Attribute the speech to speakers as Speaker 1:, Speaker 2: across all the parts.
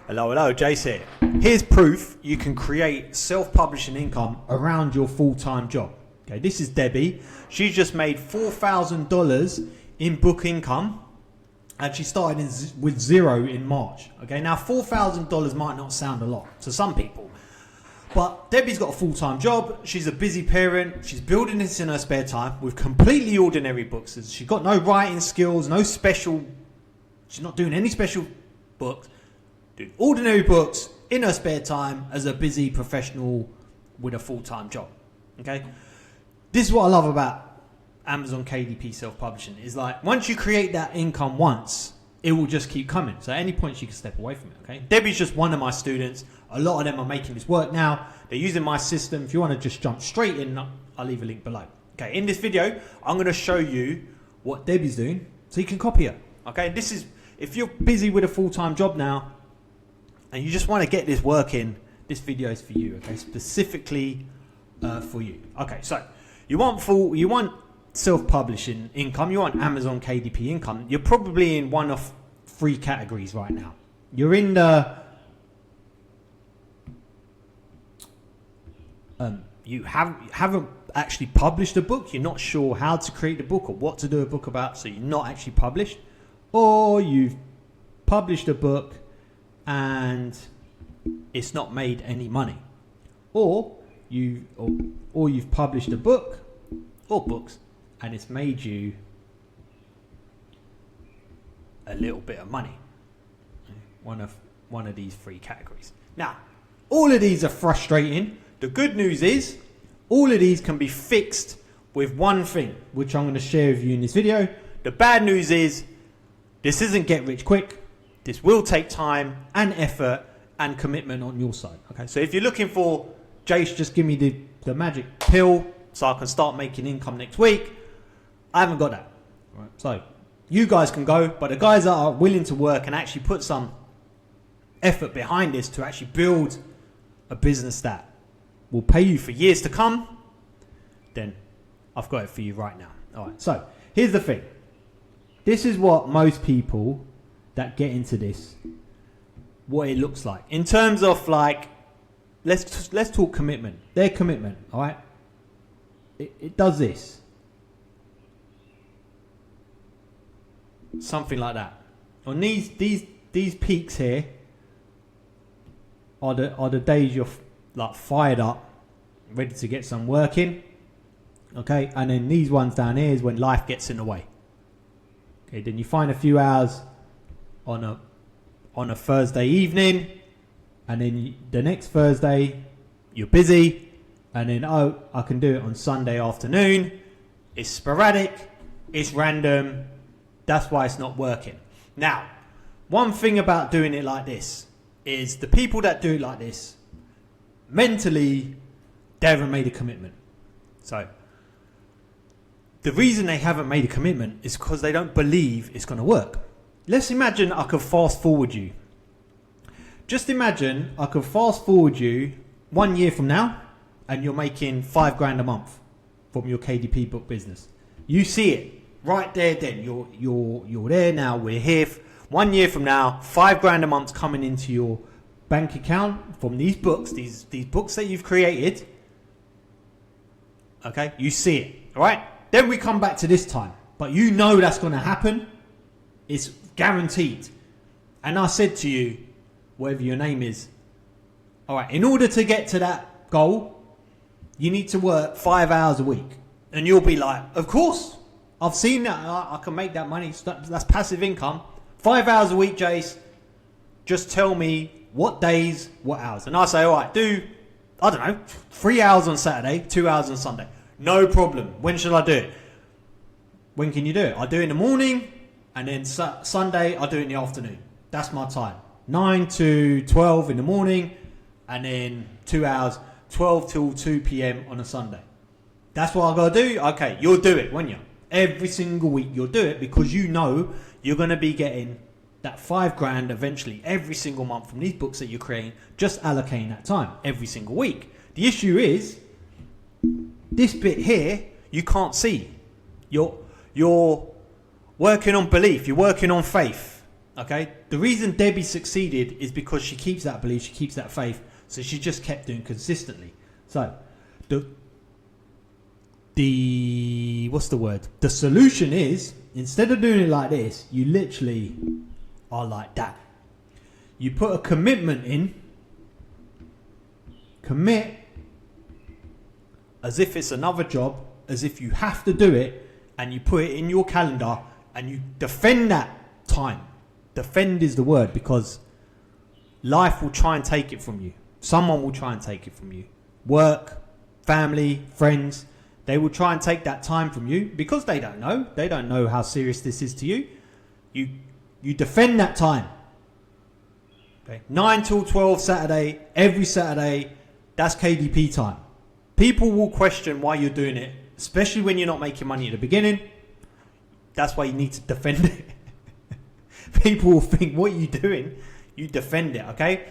Speaker 1: Hello, Jase here. Here's proof you can create self-publishing income around your full-time job. Okay, this is Debby. She's just made $4,000 in book income, and she started with zero in March. Okay, now $4,000 might not sound a lot to some people, but Debby's got a full-time job. She's a busy parent. She's building this in her spare time with completely ordinary books. She's got no writing skills, no special. She's not doing any special books. Doing ordinary books in her spare time as a busy professional with a full-time job. Okay, this is what I love about Amazon KDP self-publishing. Is like once you create that income once, it will just keep coming. So at any point you can step away from it. Okay, Debbie's just one of my students. A lot of them are making this work now. They're using my system. If you want to just jump straight in, I'll leave a link below. Okay, in this video I'm going to show you what Debbie's doing so you can copy her. Okay, this is if you're busy with a full-time job now and you just want to get this working, this video is for you. Okay, specifically for you. Okay, so you want self-publishing income, you want Amazon KDP income. You're probably in one of three categories right now. You're in the you haven't actually published a book. You're not sure how to create a book or what to do a book about, so you're not actually published, or you've published a book and it's not made any money, or you've published a book or books and it's made you a little bit of money. One of these three categories. Now, all of these are frustrating. The good news is all of these can be fixed with one thing, which I'm going to share with you in this video. The bad news is this isn't get rich quick. This will take time and effort and commitment on your side. Okay, so if you're looking for, Jase, just give me the magic pill so I can start making income next week, I haven't got that. Right. So you guys can go, but the guys that are willing to work and actually put some effort behind this to actually build a business that will pay you for years to come, then I've got it for you right now. All right, so here's the thing. This is what most people that get into this, what it looks like in terms of like, let's talk commitment. Their commitment, all right, it does this, something like that. On these peaks here are the days you're like fired up, ready to get some work in. Okay, and then these ones down here is when life gets in the way. Okay, then you find a few hours on a Thursday evening, and then the next Thursday you're busy, and then I can do it on Sunday afternoon. It's sporadic, it's random. That's why it's not working. Now, one thing about doing it like this is the people that do it like this, mentally, they haven't made a commitment. So the reason they haven't made a commitment is because they don't believe it's going to work. Let's imagine I could fast forward you. Just imagine I could fast forward you 1 year from now and you're making $5,000 a month from your KDP book business. You see it right there then. You're there now. We're here. 1 year from now, $5,000 a month coming into your bank account from these books, these books that you've created. Okay, you see it. All right. Then we come back to this time, but you know that's going to happen. It's guaranteed. And I said to you, whatever your name is, all right, in order to get to that goal, you need to work 5 hours a week. And you'll be like, of course, I've seen that. I can make that money. That's passive income. 5 hours a week, Jase. Just tell me what days, what hours. And I say, all right, do, I don't know, 3 hours on Saturday, 2 hours on Sunday. No problem. When should I do it? When can you do it? I do it in the morning, and then Sunday I do it in the afternoon. That's my time. 9 to 12 in the morning, and then 2 hours, 12 till 2 p.m. on a Sunday. That's what I got to do. Okay, you'll do it, won't you? Every single week you'll do it because you know you're going to be getting that $5,000 eventually every single month from these books that you're creating, just allocating that time every single week. The issue is this bit here you can't see. You're working on belief, you're working on faith. Okay, the reason Debby succeeded is because she keeps that belief, she keeps that faith, so she just kept doing consistently. So the what's the word? The solution is, instead of doing it like this, you literally are like that. You put a commitment in, commit as if it's another job, as if you have to do it, and you put it in your calendar and you defend that time. Defend is the word, because life will try and take it from you. Someone will try and take it from you. Work, family, friends, they will try and take that time from you because they don't know. They don't know how serious this is to you. You defend that time. Okay. 9 till 12 Saturday, every Saturday, that's KDP time. People will question why you're doing it, especially when you're not making money at the beginning. That's why you need to defend it. People will think, what are you doing? You defend it, okay?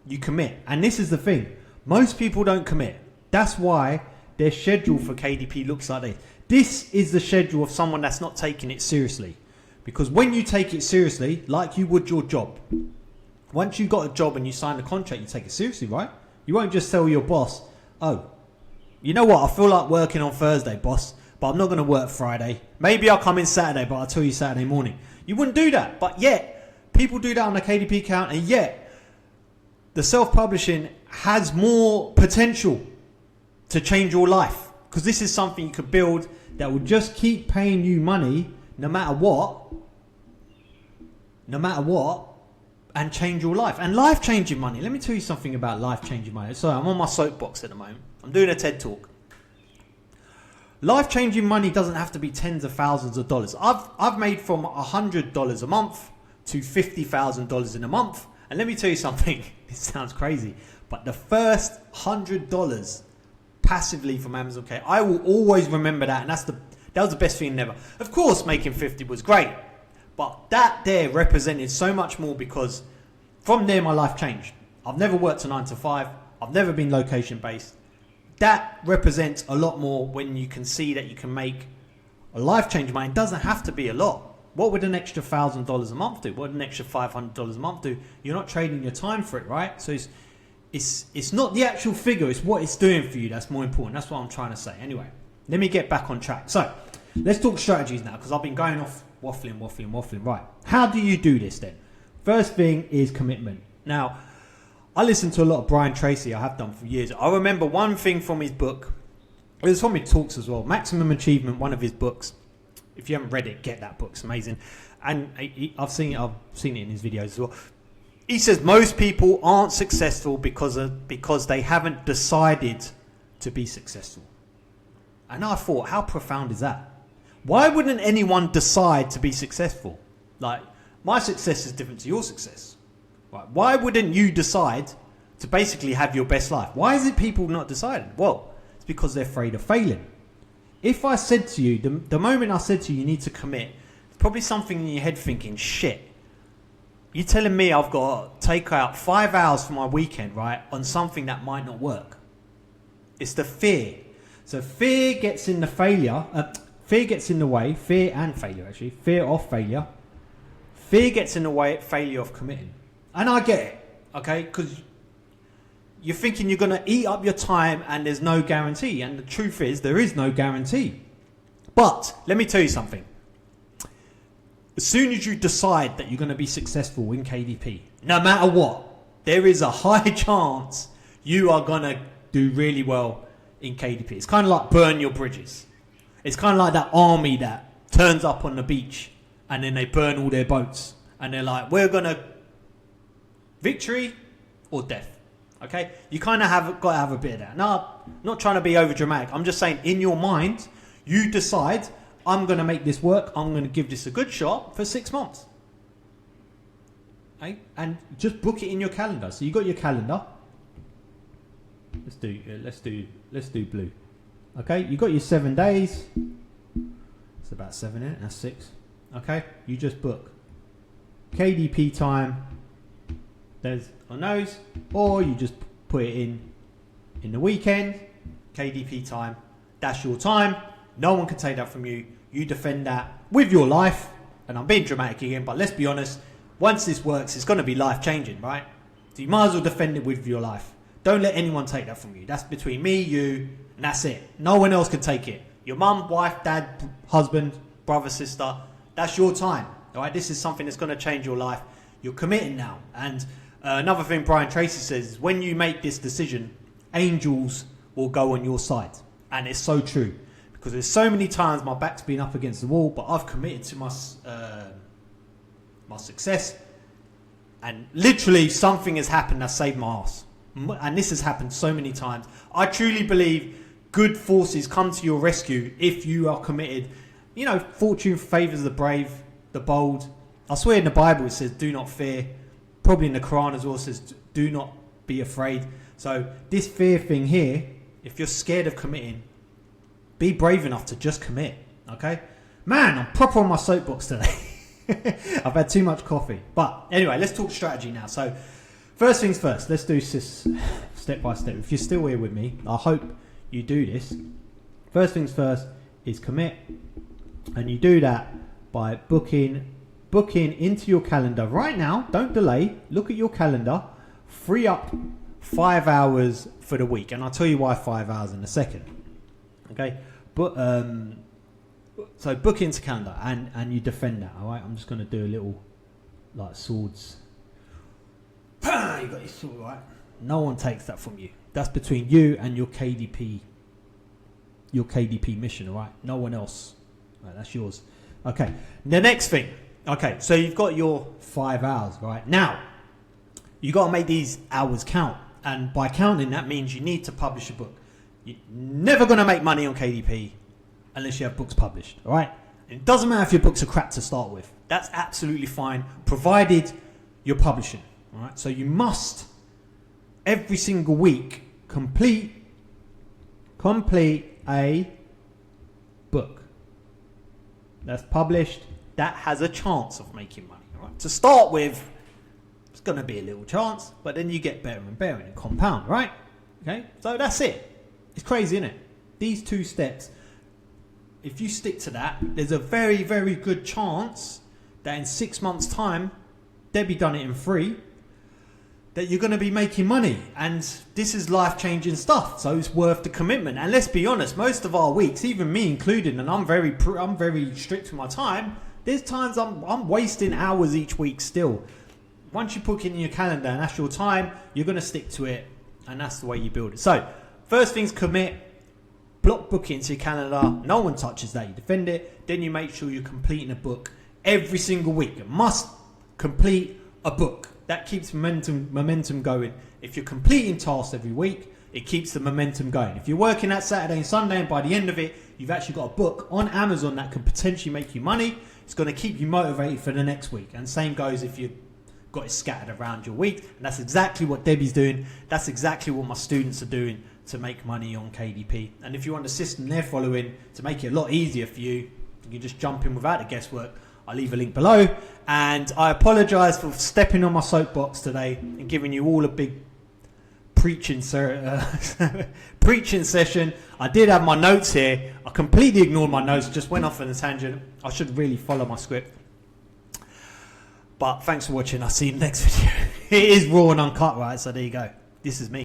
Speaker 1: You commit. And this is the thing. Most people don't commit. That's why their schedule for KDP looks like this. This is the schedule of someone that's not taking it seriously. Because when you take it seriously, like you would your job, once you've got a job and you sign a contract, you take it seriously, right? You won't just tell your boss, oh, you know what? I feel like working on Thursday, boss, but I'm not going to work Friday. Maybe I'll come in Saturday, but I'll tell you Saturday morning. You wouldn't do that. But yet, people do that on the KDP account, and yet, the self-publishing has more potential to change your life. Because this is something you could build that will just keep paying you money no matter what, and change your life. And life-changing money. Let me tell you something about life-changing money. Sorry, I'm on my soapbox at the moment. I'm doing a TED Talk. Life-changing money doesn't have to be tens of thousands of dollars. I've made from $100 a month to $50,000 in a month. And let me tell you something. It sounds crazy, but the first $100 passively from Amazon K, I will always remember that, and that was the best thing ever. Of course, making 50 was great, but that there represented so much more, because from there my life changed. I've never worked a 9 to 5. I've never been location based. That represents a lot more when you can see that you can make a life changing money. It doesn't have to be a lot. What would an extra $1,000 a month do? What would an extra $500 a month do? You're not trading your time for it, right? So it's not the actual figure, it's what it's doing for you that's more important. That's what I'm trying to say. Anyway, let me get back on track. So let's talk strategies now, because I've been going off waffling. Right. How do you do this then? First thing is commitment. Now, I listen to a lot of Brian Tracy. I have done for years. I remember one thing from his book. It was from his talks as well. Maximum Achievement, one of his books. If you haven't read it, get that book. It's amazing. And I've seen it in his videos as well. He says most people aren't successful because they haven't decided to be successful. And I thought, how profound is that? Why wouldn't anyone decide to be successful? Like, my success is different to your success. Right? Why wouldn't you decide to basically have your best life? Why is it people not deciding? Well, it's because they're afraid of failing. If I said to you, the moment I said to you, you need to commit, it's probably something in your head thinking, shit, you're telling me I've got to take out 5 hours for my weekend, right, on something that might not work. It's the fear. So fear gets in the failure. Fear gets in the way. Fear and failure, actually. Fear of failure. Fear gets in the way, failure of committing. And I get it, okay, because you're thinking you're going to eat up your time and there's no guarantee. And the truth is, there is no guarantee. But let me tell you something. As soon as you decide that you're going to be successful in KDP, no matter what, there is a high chance you are going to do really well in KDP. It's kind of like burn your bridges. It's kind of like that army that turns up on the beach and then they burn all their boats. And they're like, we're going to victory or death. Okay? You kind of got to have a bit of that. Now, I'm not trying to be over dramatic. I'm just saying, in your mind, you decide, I'm going to make this work. I'm going to give this a good shot for 6 months. Okay? And just book it in your calendar. So you got your calendar. Let's do blue. Okay? You got your 7 days. It's about 7, isn't it? That's 6. Okay? You just book KDP time. There's on those, or you just put it in the weekend, KDP time. That's your time. No one can take that from you. You defend that with your life. And I'm being dramatic again, but let's be honest. once this works, it's going to be life changing, right? So you might as well defend it with your life. Don't let anyone take that from you. That's between me, you, and that's it. No one else can take it. Your mum, wife, dad, husband, brother, sister, that's your time. All right, this is something that's going to change your life. You're committing now. And another thing Brian Tracy says is when you make this decision, angels will go on your side. And it's so true. Because there's so many times my back's been up against the wall, but I've committed to my success. And literally something has happened that saved my ass. And this has happened so many times. I truly believe good forces come to your rescue if you are committed. You know, fortune favours the brave, the bold. I swear in the Bible it says do not fear. Probably in the Quran as well says do not be afraid. So this fear thing here, if you're scared of committing, be brave enough to just commit. Okay? Man, I'm proper on my soapbox today. I've had too much coffee. But anyway, let's talk strategy now. So first things first, let's do this step by step. If you're still here with me, I hope you do this. First things first is commit. And you do that by booking into your calendar right now. Don't delay. Look at your calendar. Free up 5 hours for the week. And I'll tell you why 5 hours in a second. Okay? But so book into calendar and you defend that. All right? I'm just going to do a little like swords. You got your sword, right? No one takes that from you. That's between you and your KDP mission, all right? No one else. Right, that's yours. Okay. The next thing. Okay, so you've got your 5 hours, right? Now, you got to make these hours count. And by counting, that means you need to publish a book. You're never going to make money on KDP unless you have books published, all right? And it doesn't matter if your books are crap to start with. That's absolutely fine, provided you're publishing, all right? So you must, every single week, complete a book that's published that has a chance of making money. All right? To start with, it's going to be a little chance, but then you get better and better and compound, right? Okay, so that's it. It's crazy, isn't it? These 2 steps, if you stick to that, there's a very, very good chance that in 6 months' time, Debby done it in 3, that you're going to be making money. And this is life-changing stuff, so it's worth the commitment. And let's be honest, most of our weeks, even me included, and I'm very strict with my time, there's times I'm wasting hours each week still. Once you put it in your calendar and that's your time, you're going to stick to it, and that's the way you build it. So first things, commit. Book it into your calendar. No one touches that. You defend it. Then you make sure you're completing a book every single week. You must complete a book. That keeps momentum going. If you're completing tasks every week, it keeps the momentum going. If you're working that Saturday and Sunday and by the end of it, you've actually got a book on Amazon that could potentially make you money, it's going to keep you motivated for the next week. And same goes if you've got it scattered around your week. And that's exactly what Debby's doing. That's exactly what my students are doing to make money on KDP. And if you want the system they're following to make it a lot easier for you, you can just jump in without the guesswork. I'll leave a link below. And I apologise for stepping on my soapbox today and giving you all a big preaching session. I did have my notes here. I completely ignored my notes, just went off on a tangent. I should really follow my script. But thanks for watching. I'll see you in the next video. It is raw and uncut, right? So there you go. This is me.